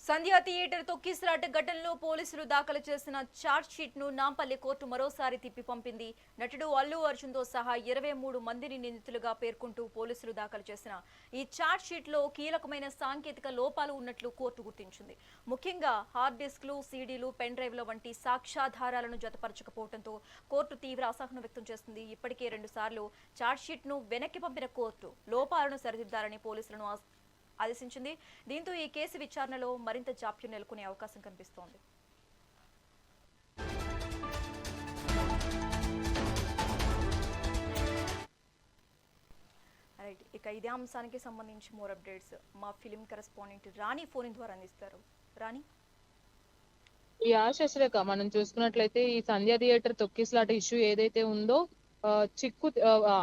సంధ్య theatre తొక్కిసలాట ఘటనలో పోలీసులు దాఖలు చేసిన ఛార్జ్ షీట్ ను నాంపల్లి కోర్టు మరోసారి తిప్పి పంపింది. నటుడు అల్లు అర్జున్ తో సహా 23 మందిని నిందితులుగా పేర్కొంటూ పోలీసులు దాఖలు చేసిన ఈ ఛార్జ్ షీట్ లో కీలకమైన సాంకేతిక లోపాలు ఉన్నట్లు కోర్టు గుర్తించింది. ముఖ్యంగా హార్డ్ డిస్క్లు, సీడీలు, పెన్ డ్రైవ్ల వంటి సాక్ష్యాధారాలను జతపరచకపోవడంతో కోర్టు తీవ్ర అసహనం వ్యక్తం చేస్తుంది. ఇప్పటికే 2 సార్లు ఛార్జ్ షీట్ ను వెనక్కి పంపిన కోర్టు లోపాలను సరిదిద్దాలని పోలీసులను ఆదేశించింది. దీంతో ఈ కేసు విచారణలో మరింత జాప్యం నెలకొనే అవకాశం కనిపిస్తోంది. ఇక ఇదే అంశానికి సంబంధించి మోర్ అప్డేట్స్ మా ఫిలిం కరెస్పాండెంట్ రాణి ఫోన్ ద్వారా అందిస్తారు. రాణి. శశిరేఖ, మనం చూసుకున్నట్లయితే ఈ సంధ్య థియేటర్ తొక్కిసలాట ఇష్యూ ఏదైతే ఉందో చిక్కు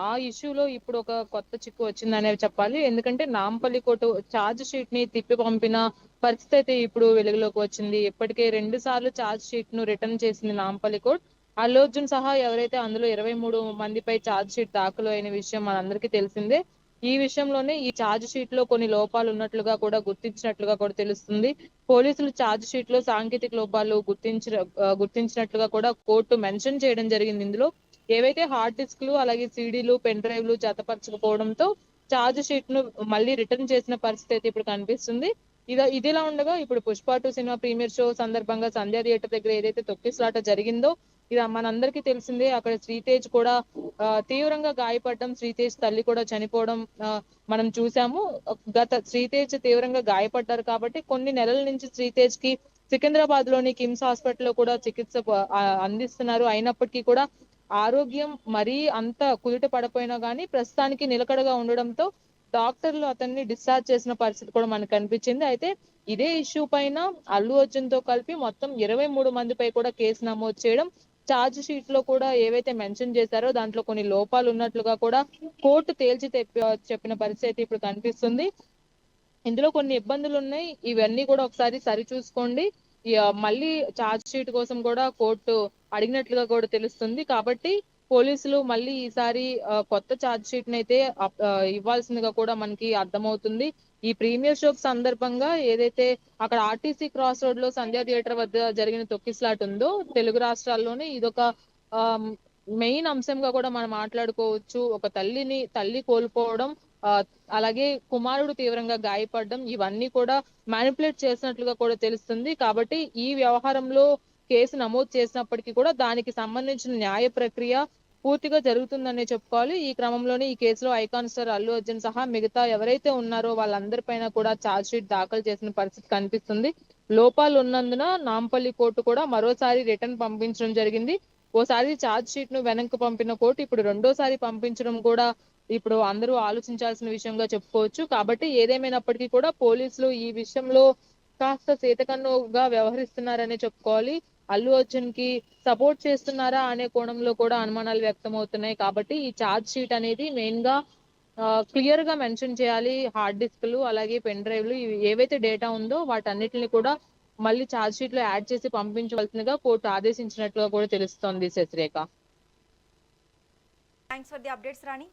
ఆ ఇష్యూలో ఇప్పుడు ఒక కొత్త చిక్కు వచ్చిందనే చెప్పాలి. ఎందుకంటే నాంపల్లి కోర్టు ఛార్జ్ షీట్ ని తిప్పి పంపిన పరిస్థితి అయితే ఇప్పుడు వెలుగులోకి వచ్చింది. ఇప్పటికే 2 సార్లు ఛార్జ్ షీట్ ను రిటర్న్ చేసింది నాంపల్లి కోర్టు. అల్లు అర్జున్ సహా ఎవరైతే అందులో 23 మందిపై ఛార్జ్ షీట్ దాఖలు అయిన విషయం మనందరికీ తెలిసిందే. ఈ విషయంలోనే ఈ ఛార్జ్ షీట్ లో కొన్ని లోపాలు ఉన్నట్లుగా కూడా గుర్తించినట్లుగా కూడా తెలుస్తుంది. పోలీసులు ఛార్జ్ షీట్ లో సాంకేతిక లోపాలు గుర్తించినట్లుగా కూడా కోర్టు మెన్షన్ చేయడం జరిగింది. ఇందులో ఏవైతే హార్డ్ డిస్క్లు, అలాగే సీడీలు, పెన్ డ్రైవ్లు జతపరచకపోవడంతో ఛార్జ్ షీట్ ను మళ్ళీ రిటర్న్ చేసిన పరిస్థితి అయితే ఇప్పుడు కనిపిస్తుంది. ఇదిలా ఉండగా ఇప్పుడు పుష్ప 2 సినిమా ప్రీమియర్ షో సందర్భంగా సంధ్య థియేటర్ దగ్గర ఏదైతే తొక్కిసలాట జరిగిందో ఇది మనందరికీ తెలిసిందే. అక్కడ శ్రీతేజ్ కూడా తీవ్రంగా గాయపడడం, శ్రీతేజ్ తల్లి కూడా చనిపోవడం మనం చూసాము. శ్రీతేజ్ తీవ్రంగా గాయపడ్డారు కాబట్టి కొన్ని నెలల నుంచి శ్రీతేజ్ కి సికింద్రాబాద్ లోని కిమ్స్ హాస్పిటల్ లో కూడా చికిత్స అందిస్తున్నారు. అయినప్పటికీ కూడా ఆరోగ్యం మరీ అంత కుదుట పడిపోయినా గానీ ప్రస్తుతానికి నిలకడగా ఉండడంతో డాక్టర్లు అతన్ని డిశ్చార్జ్ చేసిన పరిస్థితి కూడా మనకు కనిపించింది. అయితే ఇదే ఇష్యూ పైన అల్లు అర్జున్ తో కలిపి మొత్తం 23 మందిపై కూడా కేసు నమోదు చేయడం, ఛార్జ్ షీట్ లో కూడా ఏవైతే మెన్షన్ చేశారో దాంట్లో కొన్ని లోపాలు ఉన్నట్లుగా కూడా కోర్టు తేల్చి చెప్పిన పరిస్థితి ఇప్పుడు కనిపిస్తుంది. ఇందులో కొన్ని ఇబ్బందులు ఉన్నాయి. ఇవన్నీ కూడా ఒకసారి సరి చూసుకోండి. మళ్ళీ ఛార్జ్ షీట్ కోసం కూడా కోర్టు అడిగినట్లుగా కూడా తెలుస్తుంది. కాబట్టి పోలీసులు మళ్ళీ ఈసారి కొత్త ఛార్జ్ షీట్ నైతే ఇవ్వాల్సిందిగా కూడా మనకి అర్థమవుతుంది. ఈ ప్రీమియర్ షో సందర్భంగా ఏదైతే అక్కడ ఆర్టీసీ క్రాస్ రోడ్ లో సంధ్య థియేటర్ వద్ద జరిగిన తొక్కిసలాట ఉందో తెలుగు రాష్ట్రాల్లోనే ఇదొక మెయిన్ అంశంగా కూడా మనం మాట్లాడుకోవచ్చు. ఒక తల్లి కోల్పోవడం, అలాగే కుమారుడు తీవ్రంగా గాయపడడం, ఇవన్నీ కూడా మ్యానిపులేట్ చేసినట్లుగా కూడా తెలుస్తుంది. కాబట్టి ఈ వ్యవహారంలో కేసు నమోదు చేసినప్పటికీ కూడా దానికి సంబంధించిన న్యాయ ప్రక్రియ పూర్తిగా జరుగుతుందనే చెప్పుకోవాలి. ఈ క్రమంలోనే ఈ కేసులో ఐకాన్ స్టార్ అల్లు అర్జున్ సహా మిగతా ఎవరైతే ఉన్నారో వాళ్ళందరిపైన కూడా ఛార్జ్ షీట్ దాఖలు చేసిన పరిస్థితి కనిపిస్తుంది. లోపాలు ఉన్నందున నాంపల్లి కోర్టు కూడా మరోసారి రిటర్న్ పంపించడం జరిగింది. ఓసారి ఛార్జ్ షీట్ ను వెనక్కి పంపిన కోర్టు ఇప్పుడు రెండోసారి పంపించడం కూడా ఇప్పుడు అందరూ ఆలోచించాల్సిన విషయంగా చెప్పుకోవచ్చు. కాబట్టి ఏదేమైనప్పటికీ కూడా పోలీసులు ఈ విషయంలో కాస్త చేతకన్నుగా వ్యవహరిస్తున్నారనే చెప్పుకోవాలి. అల్లు అర్జున్ కి సపోర్ట్ చేస్తున్నారా అనే కోణంలో కూడా అనుమానాలు వ్యక్తం అవుతున్నాయి. కాబట్టి ఈ ఛార్జ్ షీట్ అనేది మెయిన్ గా క్లియర్ గా మెన్షన్ చేయాలి. హార్డ్ డిస్క్లు, అలాగే పెన్ డ్రైవ్లు, ఏవైతే డేటా ఉందో వాటన్నిటిని కూడా మళ్ళీ ఛార్జ్ షీట్ లో యాడ్ చేసి పంపించవలసిందిగా కోర్టు ఆదేశించినట్లుగా కూడా తెలుస్తోంది. Shashirekha. Thanks for the updates Rani.